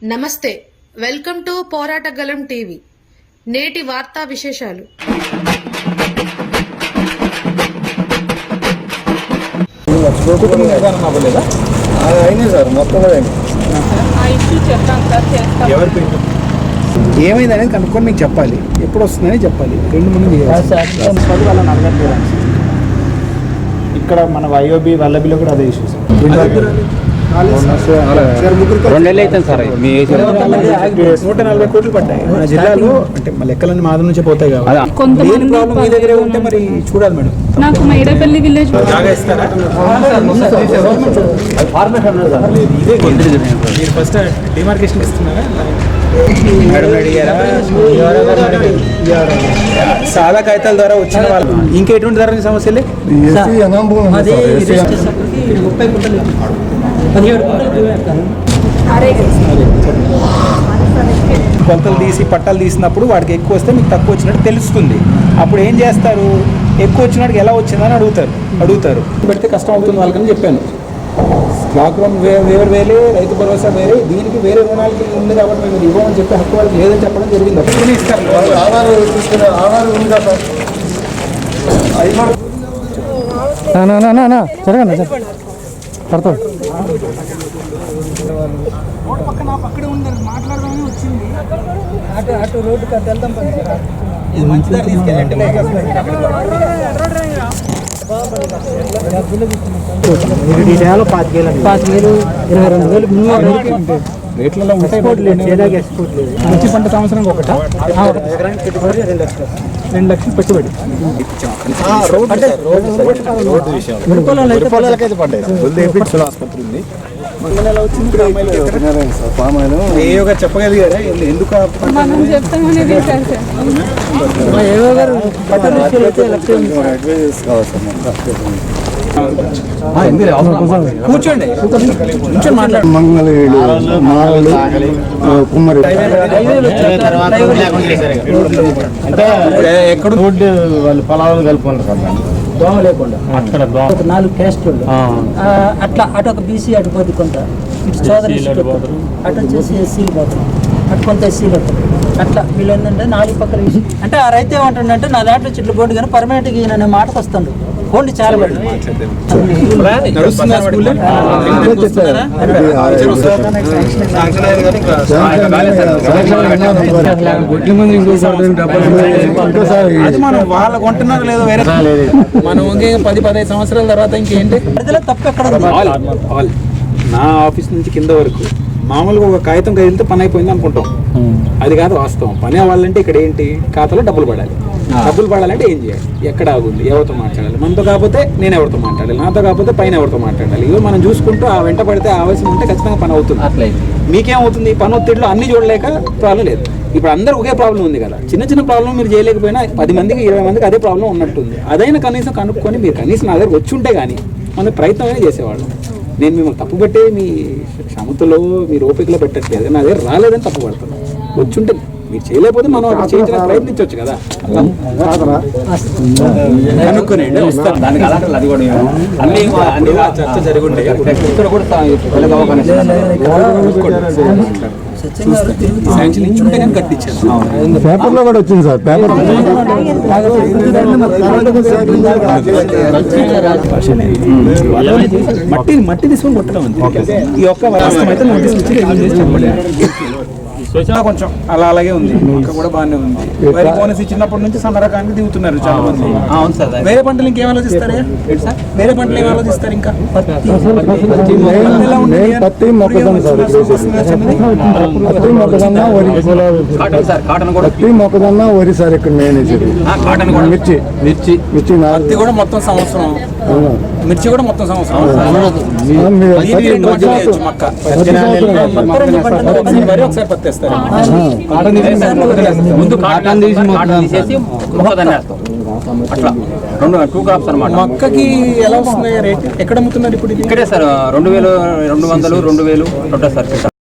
నమస్తే, welcome to పోరాటగలం TV. నేటి వార్తా విశేషాలు. ఏమైందనేది కనుక్కొని మీకు చెప్పాలి, ఎప్పుడు వస్తుందని చెప్పాలి. 2 వాళ్ళని అడగట్లేదు. ఇక్కడ మన వైఓబి వల్లబిలో కూడా అదే ఇష్యూస్. 2 నెలలు అవుతుంది సార్. 140 కోట్లు పడ్డాయి మన జిల్లాలో. అంటే మా లెక్కలన్నీ మాదం నుంచే పోతాయి కాబట్టి ప్రాబ్లం మీ దగ్గరే ఉంటే మరి చూడాలి మేడం. నాకు మైడపల్లి విలేజ్ మీరు ఫస్ట్ డిమార్కేషన్ ఇస్తున్నారా? సాదా కాగితాల ద్వారా వచ్చిన వాళ్ళు ఇంకా ఎటువంటి ధర సమస్యలే కొలతలు తీసి పట్టాలు తీసినప్పుడు వాడికి ఎక్కువ వస్తే మీకు తక్కువ వచ్చినట్టు తెలుస్తుంది. అప్పుడు ఏం చేస్తారు? ఎక్కువ వచ్చినట్టుగా ఎలా వచ్చిందని అడుగుతారు. పెడితే కష్టం అవుతుంది వాళ్ళకని చెప్పాను. స్టాక్ లోన్ వేరే, రైతు భరోసా వేరే, దీనికి వేరే రుణాలకి ఉంది కాబట్టి మేము ఇవ్వమని చెప్పి హక్కు వాళ్ళకి లేదని చెప్పడం జరిగింది. అప్పుడు ఇస్తారు. ఆధారం ఉంది కదా సార్. పడతాడు పక్కన పక్కడే ఉంది, మాట్లాడదామని వచ్చింది. అటు రోడ్డుకి అటు వెళ్తాం. ఇది మంచిదా తీసుకెళ్ళండి. రేట్లలో మిర్చి పంట సంవత్సరానికి ఒకట 2 లక్షలు పెట్టుబడి. ఆసుపత్రి ఉంది. చెప్పగలిగారా ఎందుకు? కూర్చోండి, మాట్లాడు. మంగళేడు, మాలలు, కుమ్మరి ఎక్కడ రోడ్డు వాళ్ళు పొలాలు కలుపుకుంటారు కదా, దోమ లేకుండా. అక్కడ 4 క్యాస్ట్లు అట్లా, అటు ఒక బీసీ అటు పోతే కొంత, ఇటు చౌదరి అటు వచ్చేసి ఎస్సీలు పోతారు, అటు కొంత ఎస్సీలు వస్తారు. అట్లా వీళ్ళు ఏంటంటే 4 పక్కల అంటే ఆ రైతు ఏమంటుండే నా దాంట్లో చెట్లు బోర్డు కానీ పర్మనెంట్గా ఈయన మాటకు వస్తాడు. పోండి చాలా మంది వాళ్ళకు కొంటున్నారు లేదో వేరే. మనం 10-15 సంవత్సరాల తర్వాత ఇంకేంటి తప్పు ఎక్కడ? నా ఆఫీస్ నుంచి కింద వరకు మామూలుగా ఒక కాగితం కదిలితే పని అయిపోయింది అనుకుంటాం. అది కాదు వాస్తవం. పని అవ్వాలంటే ఇక్కడ ఏంటి, ఖాతాలో డబ్బులు పడాలి. డబ్బులు పడాలంటే ఏం చేయాలి? ఎక్కడ ఆగుంది, ఎవరితో మాట్లాడాలి? మనతో కాకపోతే నేను ఎవరితో మాట్లాడాలి, నాతో కాకపోతే పైన ఎవరితో మాట్లాడాలి? ఇవో మనం చూసుకుంటూ ఆ వెంట పడితే ఆవశ్యం ఉంటే ఖచ్చితంగా పని అవుతుంది. మీకేమవుతుంది? పని ఒత్తిడిలో అన్ని చూడలేక ప్రాబ్లం లేదు. ఇప్పుడు అందరూ ఒకే ప్రాబ్లం ఉంది కదా. చిన్న ప్రాబ్లం మీరు చేయలేకపోయినా 10 మందికి 20 మందికి అదే ప్రాబ్లం ఉన్నట్టుంది. అదైనా కనీసం కనుక్కొని మీరు కనీసం నా దగ్గర వచ్చి ఉంటే కానీ మనం ప్రయత్నమే చేసేవాళ్ళం. నేను మిమ్మల్ని తప్పు పెట్టే మీ క్షమతలో మీరు ఓపికలో పెట్టట్లేదు. నా దగ్గర రాలేదని తప్పు పడుతున్నాను. వచ్చుంటే మీరు చేయలేకపోతే మనం చేయించడానికి ప్రయత్నించవచ్చు కదా. కనుక్కునేయండి, వస్తాను. దానికి అలాంటి అది కూడా అన్ని చర్చ జరిగి ఉంటాయి. ఇక్కడ కూడా శాంక్షన్ ఇచ్చుంటే కానీ కట్టించాను. పేపర్లో కూడా వచ్చింది సార్. పేపర్ మట్టి తీసుకొని కొట్టడం అంతే. ఈ ఒక్క వాస్తవం అయితే నోటీస్ ఇచ్చి కొంచెం అలాగే ఉంది. ఇంకా కూడా బాగానే ఉంది. వరి బోనస్ ఇచ్చినప్పటి నుంచి సన్న రకానికి దిగుతున్నారు చాలా మంది. అవును సార్. వేరే పంటలు ఇంకేం ఆలోచిస్తారా? వేరే పంటలు ఏం ఆలోచిస్తారు? ఇంకా పత్తి, మొక్కజొన్న సార్. మొక్కజొన్న, వరి సార్. ఇక్కడ మెయిన్ మిర్చి కూడా మొత్తం సంవత్సరం. మిర్చి కూడా మొత్తం సంవత్సరం. వరి ఒకసారి పత్తి వేస్తారు. ముందు కాటన్ తీసేసి అట్లా 2 క్రాప్స్ అనమాట. మొక్కకి ఎలా వస్తుంది రేట్? ఎక్కడ అమ్ముతున్నారు ఇప్పుడు? ఇక్కడే సార్ 2200, 2000 సార్.